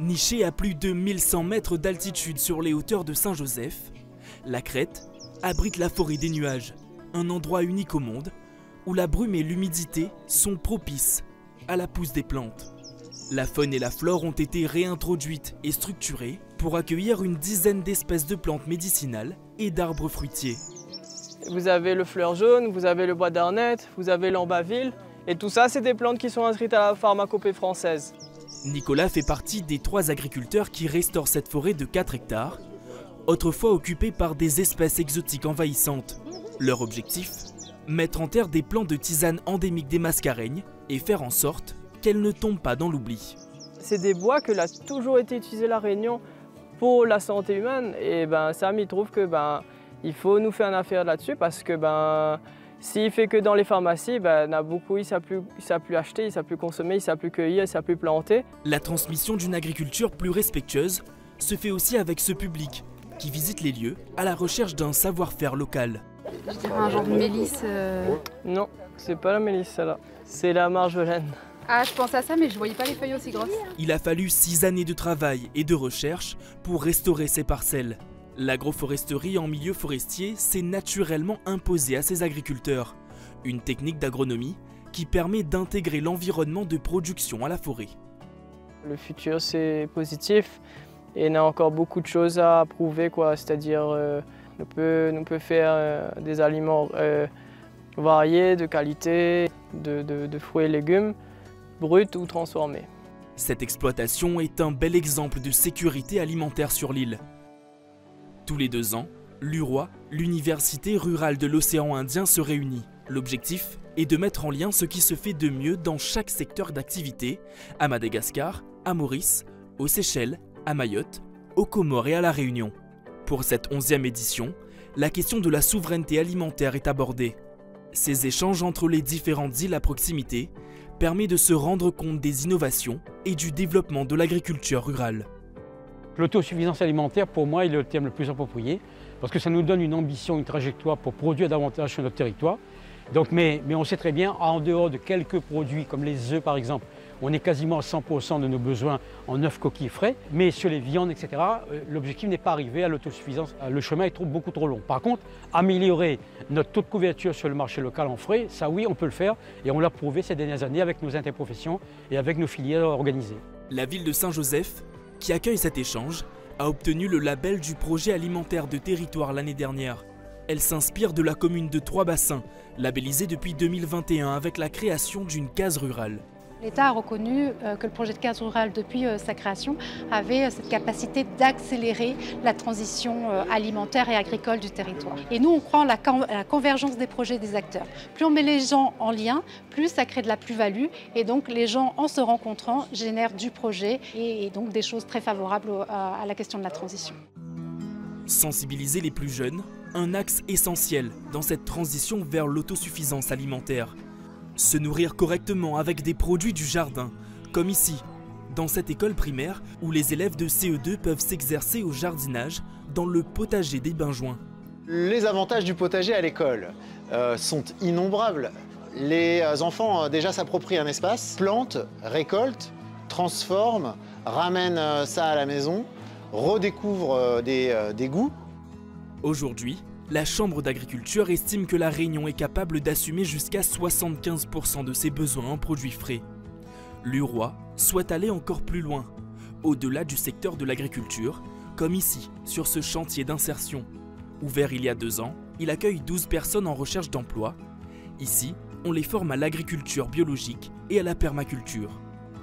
Nichée à plus de 1100 mètres d'altitude sur les hauteurs de Saint-Joseph, la crête abrite la forêt des nuages, un endroit unique au monde où la brume et l'humidité sont propices à la pousse des plantes. La faune et la flore ont été réintroduites et structurées pour accueillir une dizaine d'espèces de plantes médicinales et d'arbres fruitiers. Vous avez le fleur jaune, vous avez le bois d'arnette, vous avez l'ambaville, et tout ça, c'est des plantes qui sont inscrites à la pharmacopée française. Nicolas fait partie des 3 agriculteurs qui restaurent cette forêt de 4 hectares, autrefois occupée par des espèces exotiques envahissantes. Leur objectif ? Mettre en terre des plants de tisane endémiques des mascareignes et faire en sorte qu'elles ne tombent pas dans l'oubli. C'est des bois que a toujours été utilisé à La Réunion pour la santé humaine, et Sam il trouve que il faut nous faire une affaire là-dessus parce que s'il fait que dans les pharmacies, il y en a beaucoup, ils ne savent plus acheter, ils ne savent plus consommer, ils ne savent plus cueillir, ils ne savent plus planter. La transmission d'une agriculture plus respectueuse se fait aussi avec ce public qui visite les lieux à la recherche d'un savoir-faire local. Je dirais un genre de mélisse. Non, c'est pas la mélisse celle-là, c'est la marjolaine. Ah, je pensais à ça, mais je voyais pas les feuilles aussi grosses. Il a fallu 6 années de travail et de recherche pour restaurer ces parcelles. L'agroforesterie en milieu forestier s'est naturellement imposée à ses agriculteurs. Une technique d'agronomie qui permet d'intégrer l'environnement de production à la forêt. Le futur, c'est positif et il y a encore beaucoup de choses à prouver, c'est-à-dire on peut faire des aliments variés, de qualité, de fruits et légumes, bruts ou transformés. Cette exploitation est un bel exemple de sécurité alimentaire sur l'île. Tous les 2 ans, l'UROI, l'Université rurale de l'océan Indien, se réunit. L'objectif est de mettre en lien ce qui se fait de mieux dans chaque secteur d'activité, à Madagascar, à Maurice, aux Seychelles, à Mayotte, aux Comores et à La Réunion. Pour cette 11e édition, la question de la souveraineté alimentaire est abordée. Ces échanges entre les différentes îles à proximité permettent de se rendre compte des innovations et du développement de l'agriculture rurale. L'autosuffisance alimentaire, pour moi, est le terme le plus approprié, parce que ça nous donne une ambition, une trajectoire pour produire davantage sur notre territoire. Donc, mais on sait très bien, en dehors de quelques produits comme les œufs par exemple, on est quasiment à 100% de nos besoins en œufs, coquilles, frais, mais sur les viandes, etc., l'objectif n'est pas arrivé à l'autosuffisance. Le chemin est beaucoup trop long. Par contre, améliorer notre taux de couverture sur le marché local en frais, ça oui, on peut le faire, et on l'a prouvé ces dernières années avec nos interprofessions et avec nos filières organisées. La ville de Saint-Joseph, qui accueille cet échange, a obtenu le label du projet alimentaire de territoire l'année dernière. Elle s'inspire de la commune de Trois-Bassins, labellisée depuis 2021 avec la création d'une case rurale. L'État a reconnu que le projet de case rurale, depuis sa création, avait cette capacité d'accélérer la transition alimentaire et agricole du territoire. Et nous, on croit en la convergence des projets des acteurs. Plus on met les gens en lien, plus ça crée de la plus-value. Et donc, les gens, en se rencontrant, génèrent du projet et donc des choses très favorables à la question de la transition. Sensibiliser les plus jeunes, un axe essentiel dans cette transition vers l'autosuffisance alimentaire. Se nourrir correctement avec des produits du jardin, comme ici, dans cette école primaire où les élèves de CE2 peuvent s'exercer au jardinage dans le potager des Benjoins. Les avantages du potager à l'école sont innombrables. Les enfants déjà s'approprient un espace, plantent, récoltent, transforment, ramènent ça à la maison, redécouvrent des goûts. Aujourd'hui, la Chambre d'agriculture estime que la Réunion est capable d'assumer jusqu'à 75% de ses besoins en produits frais. L'UROI souhaite aller encore plus loin, au-delà du secteur de l'agriculture, comme ici, sur ce chantier d'insertion. Ouvert il y a 2 ans, il accueille 12 personnes en recherche d'emploi. Ici, on les forme à l'agriculture biologique et à la permaculture.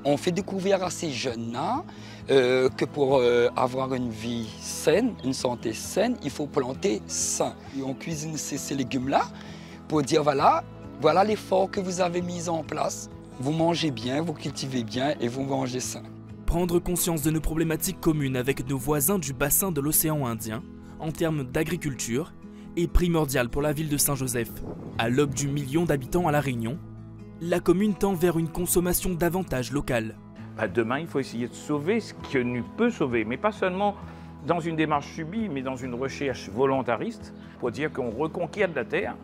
On fait découvrir à ces jeunes-là que pour avoir une vie saine, une santé saine, il faut planter sain. Et on cuisine ces légumes-là pour dire voilà l'effort que vous avez mis en place. Vous mangez bien, vous cultivez bien et vous mangez sain. Prendre conscience de nos problématiques communes avec nos voisins du bassin de l'océan Indien, en termes d'agriculture, est primordial pour la ville de Saint-Joseph. À l'aube du 1 million d'habitants à La Réunion, la commune tend vers une consommation davantage locale. Demain, il faut essayer de sauver ce qu'on peut sauver, mais pas seulement dans une démarche subie, mais dans une recherche volontariste, pour dire qu'on reconquiert de la terre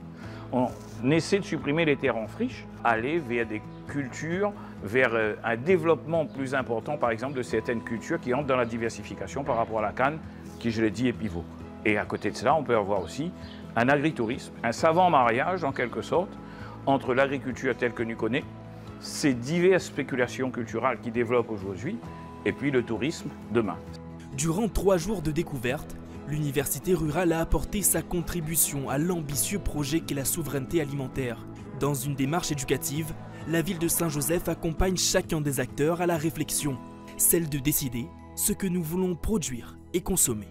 On essaie de supprimer les terres en friche, aller vers des cultures, vers un développement plus important, par exemple, de certaines cultures qui entrent dans la diversification par rapport à la canne, qui, je l'ai dit, est pivot. Et à côté de cela, on peut avoir aussi un agritourisme, un savant mariage, en quelque sorte, entre l'agriculture telle que nous connaissons, ces diverses spéculations culturelles qui développent aujourd'hui, et puis le tourisme demain. Durant 3 jours de découverte, l'université rurale a apporté sa contribution à l'ambitieux projet qu'est la souveraineté alimentaire. Dans une démarche éducative, la ville de Saint-Joseph accompagne chacun des acteurs à la réflexion, celle de décider ce que nous voulons produire et consommer.